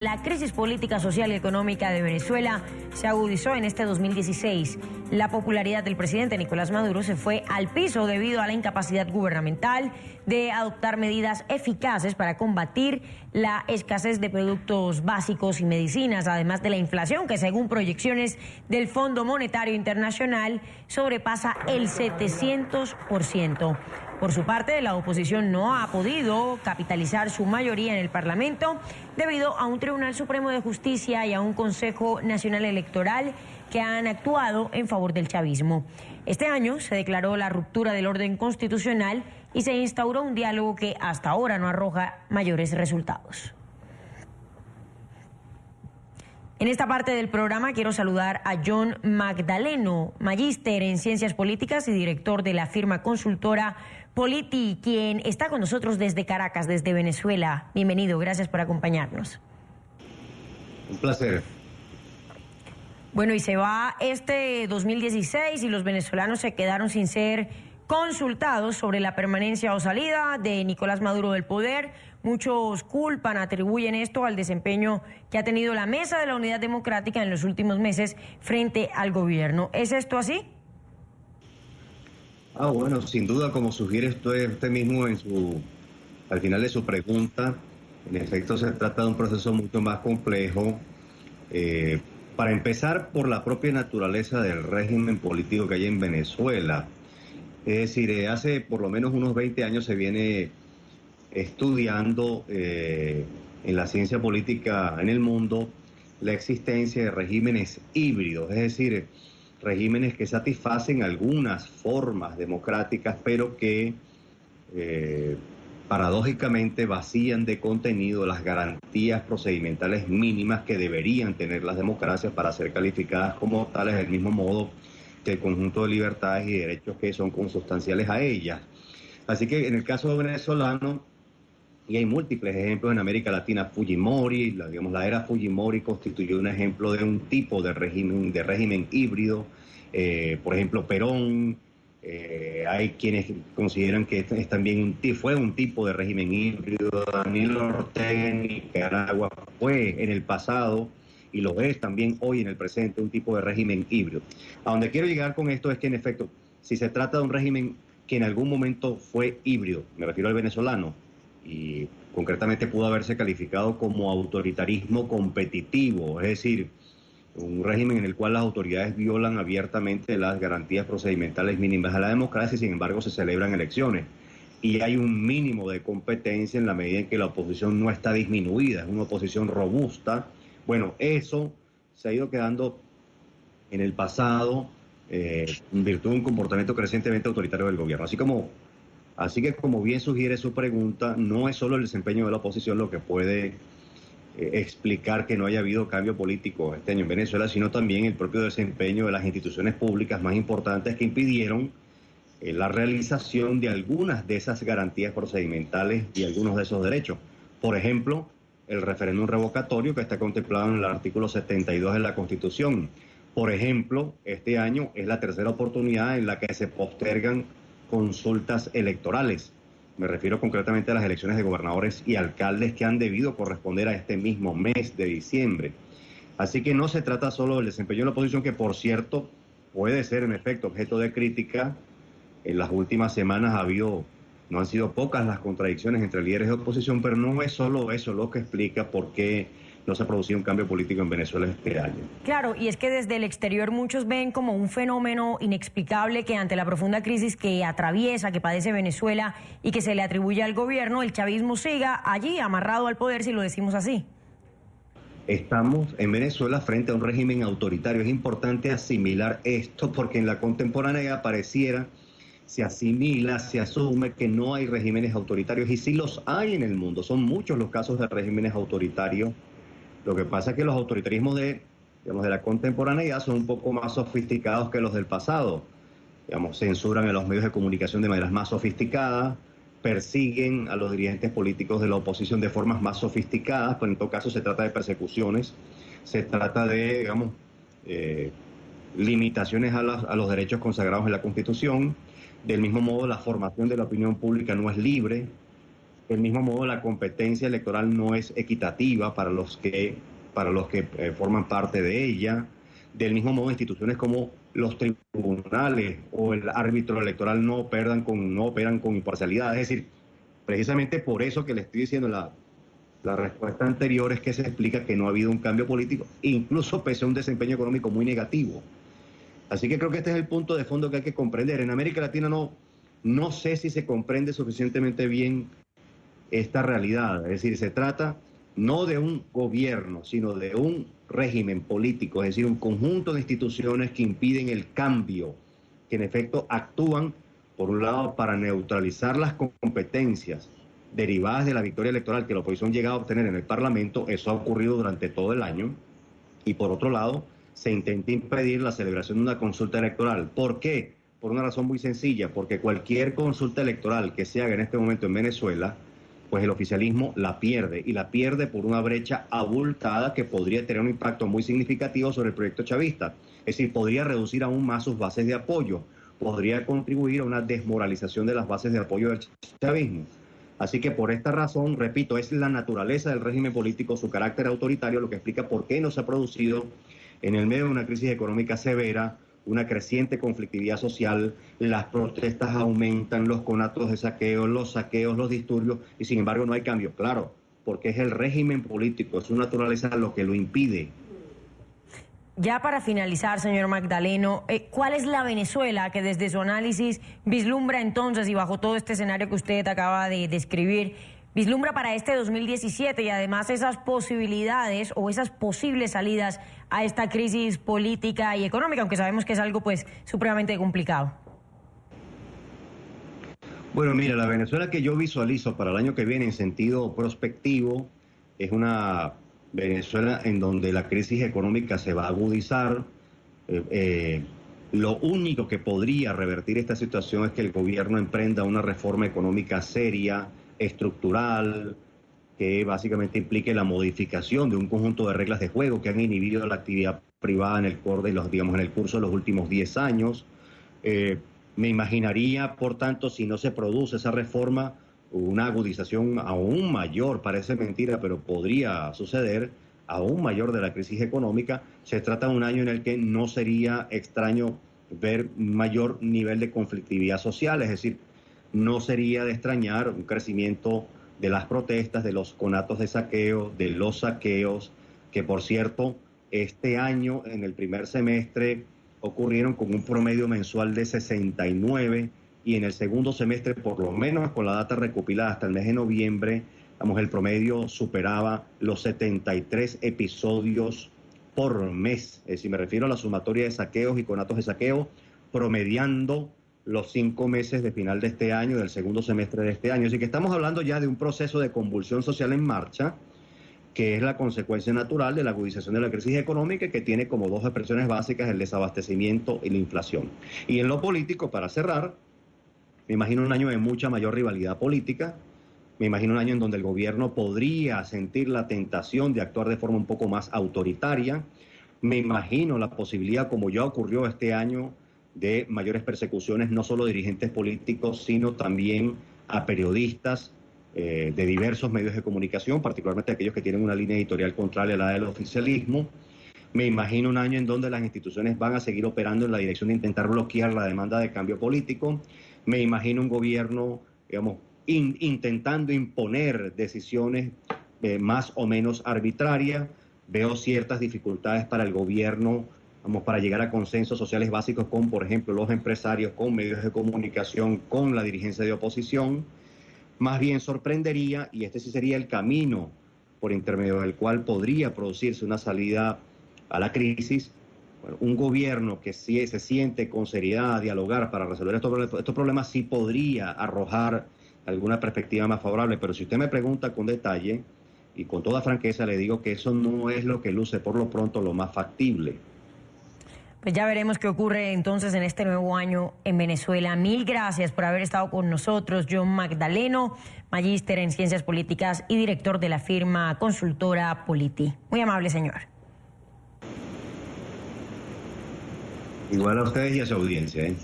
La crisis política, social y económica de Venezuela se agudizó en este 2016. La popularidad del presidente Nicolás Maduro se fue al piso debido a la incapacidad gubernamental de adoptar medidas eficaces para combatir la escasez de productos básicos y medicinas, además de la inflación que, según proyecciones del Fondo Monetario Internacional, sobrepasa el 700%. Por su parte, la oposición no ha podido capitalizar su mayoría en el Parlamento debido a un Tribunal Supremo de Justicia y a un Consejo Nacional Electoral que han actuado en favor del chavismo. Este año se declaró la ruptura del orden constitucional y se instauró un diálogo que hasta ahora no arroja mayores resultados. En esta parte del programa quiero saludar a John Magdaleno, magíster en Ciencias Políticas y director de la firma consultora Politi, quien está con nosotros desde Caracas, desde Venezuela. Bienvenido, gracias por acompañarnos. Un placer. Bueno, y se va este 2016 y los venezolanos se quedaron sin ser consultados sobre la permanencia o salida de Nicolás Maduro del poder. Muchos culpan, atribuyen esto al desempeño que ha tenido la Mesa de la Unidad Democrática en los últimos meses frente al gobierno. ¿Es esto así? Bueno, sin duda, como sugiere usted mismo al final de su pregunta, en efecto se trata de un proceso mucho más complejo. Para empezar, por la propia naturaleza del régimen político que hay en Venezuela. Es decir, hace por lo menos unos 20 años se viene estudiando en la ciencia política en el mundo la existencia de regímenes híbridos, es decir, regímenes que satisfacen algunas formas democráticas, pero que paradójicamente vacían de contenido las garantías procedimentales mínimas que deberían tener las democracias para ser calificadas como tales, del mismo modo que el conjunto de libertades y derechos que son consustanciales a ellas. Así que en el caso venezolano, y hay múltiples ejemplos en América Latina, Fujimori, la era Fujimori constituyó un ejemplo de un tipo de régimen híbrido. Por ejemplo, Perón, hay quienes consideran que fue un tipo de régimen híbrido. Daniel Ortega en Nicaragua fue en el pasado, y lo es también hoy en el presente, un tipo de régimen híbrido. A donde quiero llegar con esto es que, en efecto, si se trata de un régimen que en algún momento fue híbrido, me refiero al venezolano, y concretamente pudo haberse calificado como autoritarismo competitivo, es decir, un régimen en el cual las autoridades violan abiertamente las garantías procedimentales mínimas a la democracia y sin embargo se celebran elecciones. Y hay un mínimo de competencia en la medida en que la oposición no está disminuida, es una oposición robusta. Bueno, eso se ha ido quedando en el pasado en virtud de un comportamiento crecientemente autoritario del gobierno. Así que como bien sugiere su pregunta, no es solo el desempeño de la oposición lo que puede explicar que no haya habido cambio político este año en Venezuela, sino también el propio desempeño de las instituciones públicas más importantes que impidieron la realización de algunas de esas garantías procedimentales y algunos de esos derechos. Por ejemplo, el referéndum revocatorio que está contemplado en el artículo 72 de la Constitución. Por ejemplo, este año es la tercera oportunidad en la que se postergan consultas electorales. Me refiero concretamente a las elecciones de gobernadores y alcaldes que han debido corresponder a este mismo mes de diciembre. Así que no se trata solo del desempeño de la oposición, que por cierto puede ser en efecto objeto de crítica. En las últimas semanas no han sido pocas las contradicciones entre líderes de oposición, pero no es solo eso lo que explica por qué no se ha producido un cambio político en Venezuela este año. Claro, y es que desde el exterior muchos ven como un fenómeno inexplicable que ante la profunda crisis que atraviesa, que padece Venezuela y que se le atribuye al gobierno, el chavismo siga allí amarrado al poder, si lo decimos así. Estamos en Venezuela frente a un régimen autoritario. Es importante asimilar esto porque en la contemporaneidad se asimila, se asume que no hay regímenes autoritarios, y sí los hay en el mundo. Son muchos los casos de regímenes autoritarios. Lo que pasa es que los autoritarismos de la contemporaneidad son un poco más sofisticados que los del pasado. Censuran a los medios de comunicación de maneras más sofisticadas, persiguen a los dirigentes políticos de la oposición de formas más sofisticadas, pero en todo caso se trata de persecuciones, se trata de, limitaciones a los derechos consagrados en la Constitución. Del mismo modo, la formación de la opinión pública no es libre. Del mismo modo, la competencia electoral no es equitativa para los que forman parte de ella. Del mismo modo, instituciones como los tribunales o el árbitro electoral no operan con imparcialidad. Es decir, precisamente por eso que le estoy diciendo la respuesta anterior es que se explica que no ha habido un cambio político, incluso pese a un desempeño económico muy negativo. Así que creo que este es el punto de fondo que hay que comprender. En América Latina no sé si se comprende suficientemente bien esta realidad. Es decir, se trata no de un gobierno, sino de un régimen político, es decir, un conjunto de instituciones que impiden el cambio, que en efecto actúan, por un lado, para neutralizar las competencias derivadas de la victoria electoral que la oposición llega a obtener en el Parlamento. Eso ha ocurrido durante todo el año. Y por otro lado, se intenta impedir la celebración de una consulta electoral. ¿Por qué? Por una razón muy sencilla, porque cualquier consulta electoral que se haga en este momento en Venezuela, pues el oficialismo la pierde, y la pierde por una brecha abultada que podría tener un impacto muy significativo sobre el proyecto chavista. Es decir, podría reducir aún más sus bases de apoyo, podría contribuir a una desmoralización de las bases de apoyo del chavismo. Así que por esta razón, repito, es la naturaleza del régimen político, su carácter autoritario, lo que explica por qué no se ha producido, en el medio de una crisis económica severa, una creciente conflictividad social, las protestas aumentan, los conatos de saqueo, los saqueos, los disturbios, y sin embargo no hay cambio. Claro, porque es el régimen político, es su naturaleza lo que lo impide. Ya para finalizar, señor Magdaleno, ¿cuál es la Venezuela que desde su análisis vislumbra entonces, y bajo todo este escenario que usted acaba de describir, vislumbra para este 2017 y además esas posibilidades o esas posibles salidas a esta crisis política y económica, aunque sabemos que es algo pues supremamente complicado? Bueno, mira, la Venezuela que yo visualizo para el año que viene en sentido prospectivo es una Venezuela en donde la crisis económica se va a agudizar. Lo único que podría revertir esta situación es que el gobierno emprenda una reforma económica seria, estructural, que básicamente implique la modificación de un conjunto de reglas de juego que han inhibido la actividad privada en el curso de los últimos 10 años. Me imaginaría, por tanto, si no se produce esa reforma, una agudización aún mayor, parece mentira, pero podría suceder, aún mayor de la crisis económica. Se trata de un año en el que no sería extraño ver un mayor nivel de conflictividad social, es decir, no sería de extrañar un crecimiento de las protestas, de los conatos de saqueo, de los saqueos, que por cierto, este año en el primer semestre ocurrieron con un promedio mensual de 69, y en el segundo semestre, por lo menos con la data recopilada hasta el mes de noviembre, el promedio superaba los 73 episodios por mes. Es decir, me refiero a la sumatoria de saqueos y conatos de saqueo, promediando los 5 meses de final de este año, del segundo semestre de este año. Así que estamos hablando ya de un proceso de convulsión social en marcha, que es la consecuencia natural de la agudización de la crisis económica, que tiene como dos expresiones básicas el desabastecimiento y la inflación. Y en lo político, para cerrar, me imagino un año de mucha mayor rivalidad política, me imagino un año en donde el gobierno podría sentir la tentación de actuar de forma un poco más autoritaria, me imagino la posibilidad, como ya ocurrió este año, de mayores persecuciones, no solo a dirigentes políticos, sino también a periodistas de diversos medios de comunicación, particularmente aquellos que tienen una línea editorial contraria a la del oficialismo. Me imagino un año en donde las instituciones van a seguir operando en la dirección de intentar bloquear la demanda de cambio político. Me imagino un gobierno, intentando imponer decisiones más o menos arbitrarias. Veo ciertas dificultades para el gobierno, para llegar a consensos sociales básicos con, por ejemplo, los empresarios, con medios de comunicación, con la dirigencia de oposición. Más bien sorprendería, y este sí sería el camino por intermedio del cual podría producirse una salida a la crisis, un gobierno que sí se siente con seriedad a dialogar para resolver estos problemas, sí podría arrojar alguna perspectiva más favorable. Pero si usted me pregunta con detalle y con toda franqueza, le digo que eso no es lo que luce por lo pronto lo más factible. Pues ya veremos qué ocurre entonces en este nuevo año en Venezuela. Mil gracias por haber estado con nosotros, John Magdaleno, magíster en Ciencias Políticas y director de la firma consultora Politi. Muy amable, señor. Igual a ustedes y a su audiencia, ¿eh?